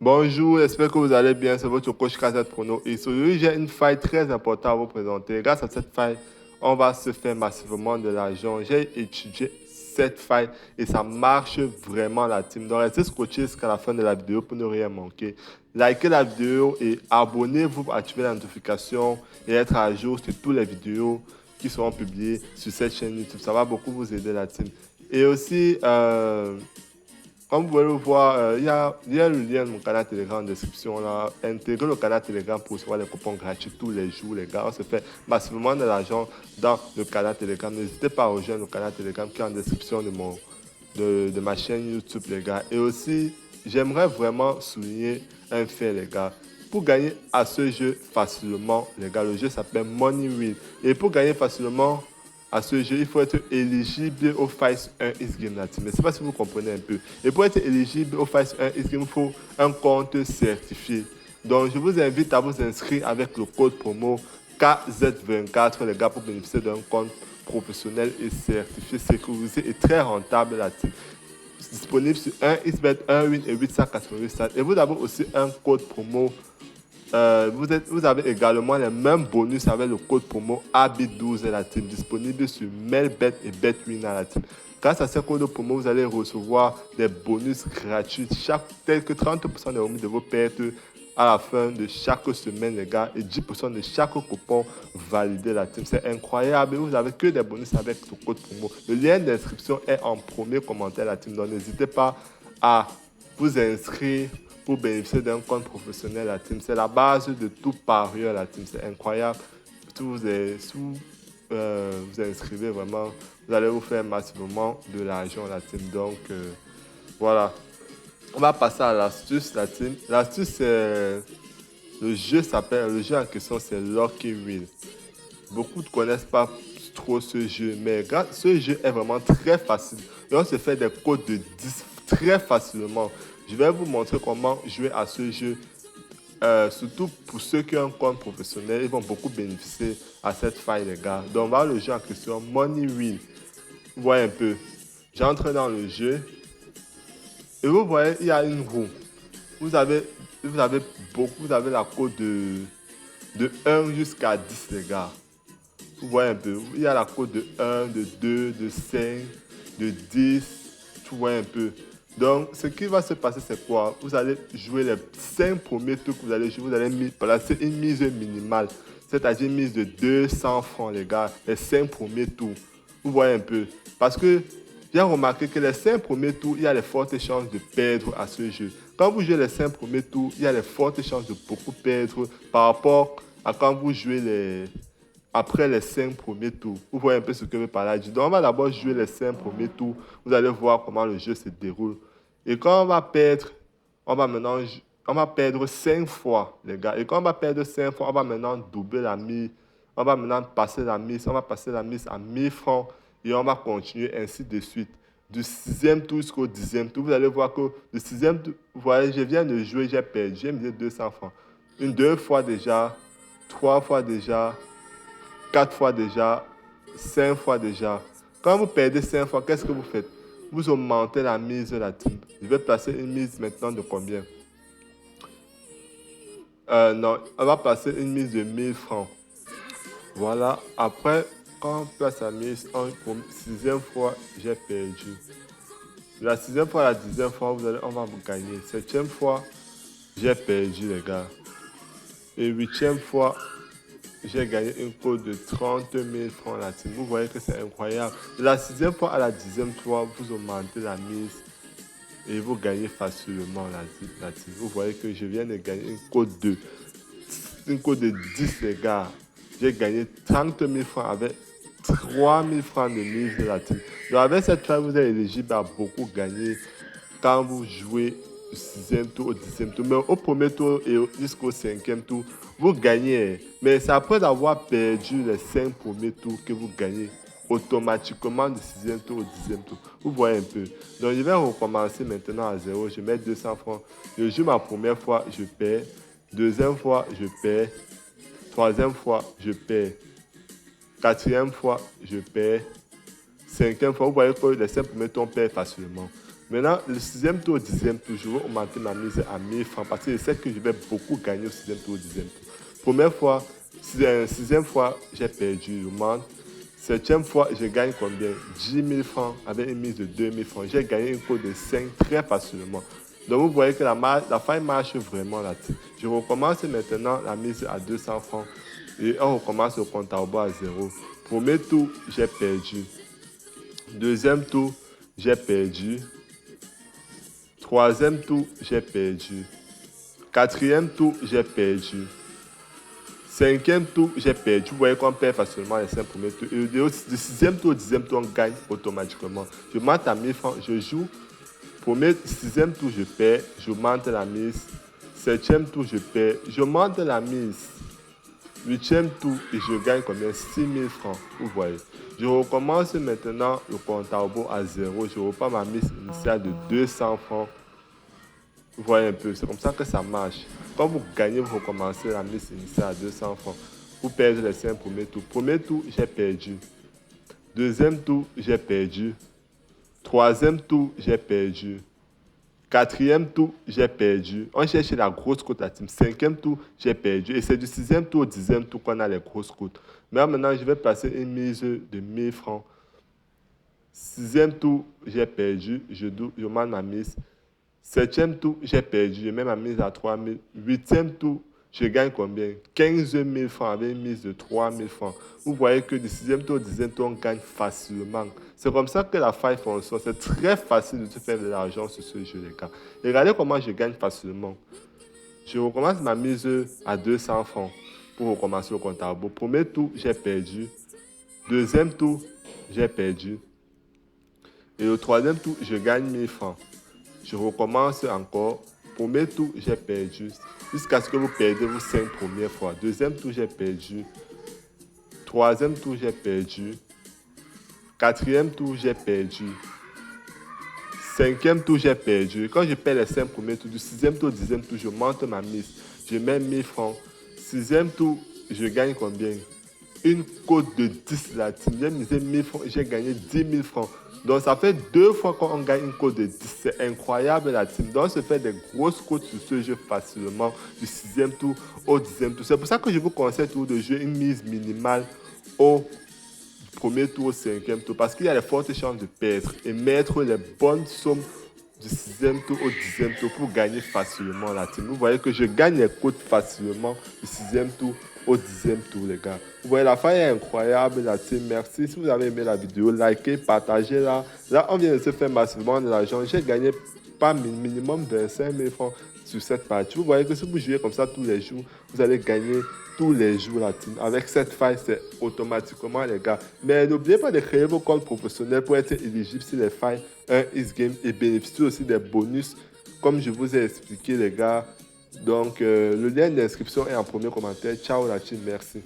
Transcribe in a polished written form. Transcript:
Bonjour, j'espère que vous allez bien. C'est votre coach Kazat Prono. Et aujourd'hui, j'ai une faille très importante à vous présenter. Grâce à cette faille, on va se faire massivement de l'argent. J'ai étudié cette faille et ça marche vraiment la team. Donc, restez scotché jusqu'à la fin de la vidéo pour ne rien manquer. Likez la vidéo et abonnez-vous pour activer la notification et être à jour sur toutes les vidéos qui seront publiées sur cette chaîne YouTube. Ça va beaucoup vous aider la team. Et aussi, comme vous pouvez le voir, il y a le lien de mon canal Telegram en description là. Intégrez le canal Telegram pour recevoir les coupons gratuits tous les jours, les gars. On se fait massivement de l'argent dans le canal Telegram. N'hésitez pas à rejoindre le canal Telegram qui est en description de ma chaîne YouTube, les gars. Et aussi, j'aimerais vraiment souligner un fait, les gars. Pour gagner à ce jeu facilement, les gars, le jeu s'appelle Money Wheel. Et pour gagner facilement à ce jeu, il faut être éligible au Fight 1 X Game Team. Je ne sais pas si vous comprenez un peu. Et pour être éligible au Fight 1 X Game, il faut un compte certifié. Donc, je vous invite à vous inscrire avec le code promo KZ24, les gars, pour bénéficier d'un compte professionnel et certifié, sécurisé et très rentable la team. Disponible sur 1xbet, 1win et 888 stats. Et vous avez aussi un code promo. Vous avez également les mêmes bonus avec le code promo AB12 et la team disponible sur Mailbet et BetWin à la team. Grâce à ce code promo, vous allez recevoir des bonus gratuits, tels que 30% des remis de vos pertes à la fin de chaque semaine, les gars, et 10% de chaque coupon validé la team. C'est incroyable. Vous n'avez que des bonus avec ce code promo. Le lien d'inscription est en premier commentaire, la team. Donc, n'hésitez pas à vous inscrire pour bénéficier d'un compte professionnel, la team. C'est la base de tout parieur, la team. C'est incroyable. Si vous inscrivez vraiment, vous allez vous faire massivement de l'argent, la team. Donc, voilà. On va passer à l'astuce, la team. L'astuce, c'est... Le jeu en question, c'est Lucky Wheel. Beaucoup ne connaissent pas trop ce jeu, mais ce jeu est vraiment très facile. Et on se fait des codes de 10 très facilement. Je vais vous montrer comment jouer à ce jeu. Surtout pour ceux qui ont un compte professionnel, ils vont beaucoup bénéficier à cette faille, les gars. Donc, on va le jeu en question, Money Wheel. Vous voyez un peu. J'entre dans le jeu. Et vous voyez, il y a une roue. Vous avez, vous avez la cote de 1 jusqu'à 10, les gars. Vous voyez un peu. Il y a la cote de 1, de 2, de 5, de 10. Vous voyez un peu. Donc, ce qui va se passer, c'est quoi? Vous allez jouer les 5 premiers tours que vous allez jouer. Vous allez placer une mise minimale. C'est-à-dire une mise de 200 francs, les gars. Les 5 premiers tours. Vous voyez un peu. Parce que j'ai remarqué que les 5 premiers tours, il y a les fortes chances de perdre à ce jeu. Quand vous jouez les 5 premiers tours, il y a les fortes chances de beaucoup perdre par rapport à quand vous jouez après les 5 premiers tours. Vous voyez un peu ce que je veux parler. Donc, on va d'abord jouer les 5 premiers tours. Vous allez voir comment le jeu se déroule. Et quand on va perdre, on va perdre 5 fois, les gars. Et quand on va perdre 5 fois, on va maintenant doubler la mise. On va maintenant passer la mise. On va passer la mise à 1000 francs. Et on va continuer ainsi de suite. Du 6e tour jusqu'au 10e tour. Vous allez voir que le 6e tour, vous voyez, je viens de jouer, j'ai perdu. J'ai mis 200 francs. Deux fois déjà, 3 fois déjà, 4 fois déjà, 5 fois déjà. Quand vous perdez 5 fois, qu'est-ce que vous faites? Vous augmentez la mise de la team. Je vais placer une mise maintenant de combien? Non, on va passer une mise de 1000 francs. Voilà. Après, quand on place la mise, pour 6e fois, j'ai perdu. La 6e fois, la 10e fois, on va vous gagner. 7e fois, j'ai perdu, les gars. Et 8e fois, j'ai gagné une cote de 30 000 francs la team. Vous voyez que c'est incroyable. De la 6e fois à la 10e fois, vous augmentez la mise et vous gagnez facilement la team. Vous voyez que je viens de gagner une cote de 10, les gars. J'ai gagné 30 000 francs avec 3 000 francs de mise de la team. Donc avec cette fois, vous êtes éligible à beaucoup gagner quand vous jouez du 6e tour au 10e tour. Mais au premier tour et jusqu'au 5e tour, vous gagnez. Mais c'est après avoir perdu les 5 premiers tours que vous gagnez automatiquement du 6e tour au 10e tour. Vous voyez un peu. Donc je vais recommencer maintenant à zéro. Je mets 200 francs. Je joue ma première fois, je perds. Deuxième fois, je perds. Troisième fois, je perds. Quatrième fois, je perds. Cinquième fois, vous voyez que les 5 premiers tours, on perd facilement. Maintenant, le 6e tour, 10e tour, je vais augmenter ma mise à 1000 francs parce que je sais que je vais beaucoup gagner au 6e tour, 10e tour. Première fois, 6e fois, j'ai perdu, je monte. 7e fois, je gagne combien? 10 000 francs avec une mise de 2 000 francs. J'ai gagné une cote de 5 très facilement. Donc, vous voyez que la faille marche vraiment là-dessus. Je recommence maintenant la mise à 200 francs et on recommence le compte à rebours à 0. Premier tour, j'ai perdu. Deuxième tour, j'ai perdu. Troisième tour, j'ai perdu. Quatrième tour, j'ai perdu. Cinquième tour, j'ai perdu. Vous voyez qu'on perd facilement les 5 premiers tours. Et du 6e tour au 10e tour, on gagne automatiquement. Je monte à 1000 francs, je joue. Premier, 6e tour, je perds. Je monte la mise. 7e tour, je perds. Je monte la mise. 8e tour, et je gagne combien? 6 000 francs. Vous voyez. Je recommence maintenant le compte à rebours à 0. Je reprends ma mise initiale de 200 francs. Vous voyez un peu, c'est comme ça que ça marche. Quand vous gagnez, vous recommencez la mise initiale à 200 francs. Vous perdez les 5 premiers tours. Premier tour, j'ai perdu. Deuxième tour, j'ai perdu. Troisième tour, j'ai perdu. Quatrième tour, j'ai perdu. On cherche la grosse cote à team. Cinquième tour, j'ai perdu. Et c'est du 6e tour au 10e tour qu'on a les grosses cotes. Mais maintenant, je vais passer une mise de 1000 francs. 6e tour, j'ai perdu. Je demande ma mise. 7e tour, j'ai perdu. Je mets ma mise à 3 000. 8e tour, je gagne combien? 15 000 francs avec une mise de 3 000 francs. Vous voyez que du 6e tour au 10e tour, on gagne facilement. C'est comme ça que la faille fonctionne. C'est très facile de se faire de l'argent sur ce jeu, les gars. Et regardez comment je gagne facilement. Je recommence ma mise à 200 francs pour recommencer le compte à rebours. Premier tour, j'ai perdu. Deuxième tour, j'ai perdu. Et au troisième tour, je gagne 1000 francs. Je recommence encore. Premier tour, j'ai perdu. Jusqu'à ce que vous perdez vos 5 premières fois. Deuxième tour, j'ai perdu. Troisième tour, j'ai perdu. Quatrième tour, j'ai perdu. Cinquième tour, j'ai perdu. Quand je perds les 5 premiers tours, du 6e tour au 10e tour, je monte ma mise. Je mets 1000 francs. 6e tour, je gagne combien? Une cote de 10 là. J'ai misé 1000 francs, j'ai gagné 10 000 francs. Donc ça fait 2 fois qu'on gagne une cote de 10. C'est incroyable la team. Donc on se fait des grosses cotes sur ce jeu facilement du 6e tour au 10e tour. C'est pour ça que je vous conseille toujours de jouer une mise minimale au premier tour au 5e tour. Parce qu'il y a de fortes chances de perdre et mettre les bonnes sommes du 6e tour au 10e tour pour gagner facilement la team. Vous voyez que je gagne les cotes facilement du 6e tour au 10e tour, les gars. Vous voyez, la faille est incroyable, la team. Merci. Si vous avez aimé la vidéo, likez, partagez la. Là, on vient de se faire massivement de l'argent. J'ai gagné pas minimum 25 000 francs sur cette partie. Vous voyez que si vous jouez comme ça tous les jours, vous allez gagner tous les jours la team. Avec cette faille, c'est automatiquement, les gars. Mais n'oubliez pas de créer vos comptes professionnels pour être éligible sur les failles 1 X-Game et bénéficier aussi des bonus, comme je vous ai expliqué, les gars. Donc, le lien d'inscription est en premier commentaire. Ciao la team, merci.